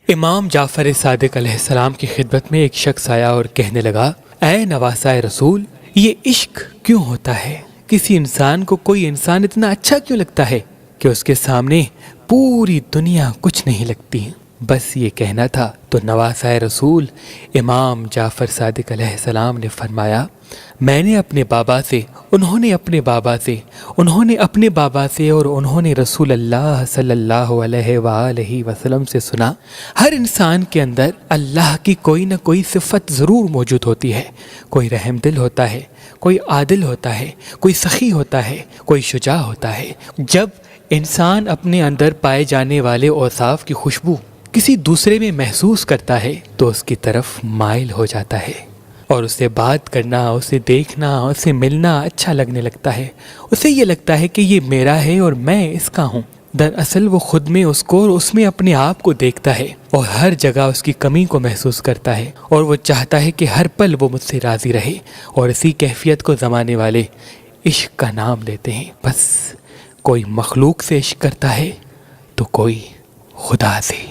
امام جعفر صادق علیہ السلام کی خدمت میں ایک شخص آیا اور کہنے لگا، اے نواسۂ رسول، یہ عشق کیوں ہوتا ہے؟ کسی انسان کو کوئی انسان اتنا اچھا کیوں لگتا ہے کہ اس کے سامنے پوری دنیا کچھ نہیں لگتی؟ بس یہ کہنا تھا تو نواسۂ رسول امام جعفر صادق علیہ السلام نے فرمایا، میں نے اپنے بابا سے، انہوں نے اپنے بابا سے، انہوں نے اپنے بابا سے، اور انہوں نے رسول اللہ صلی اللہ علیہ وآلہ وسلم سے سنا، ہر انسان کے اندر اللہ کی کوئی نہ کوئی صفت ضرور موجود ہوتی ہے۔ کوئی رحم دل ہوتا ہے، کوئی عادل ہوتا ہے، کوئی سخی ہوتا ہے، کوئی شجاع ہوتا ہے۔ جب انسان اپنے اندر پائے جانے والے اوصاف کی خوشبو کسی دوسرے میں محسوس کرتا ہے تو اس کی طرف مائل ہو جاتا ہے، اور اسے بات کرنا، اسے دیکھنا، اسے ملنا اچھا لگنے لگتا ہے۔ اسے یہ لگتا ہے کہ یہ میرا ہے اور میں اس کا ہوں۔ دراصل وہ خود میں اس کو اور اس میں اپنے آپ کو دیکھتا ہے، اور ہر جگہ اس کی کمی کو محسوس کرتا ہے، اور وہ چاہتا ہے کہ ہر پل وہ مجھ سے راضی رہے، اور اسی کیفیت کو زمانے والے عشق کا نام لیتے ہیں۔ بس کوئی مخلوق سے عشق کرتا ہے تو کوئی خدا سے۔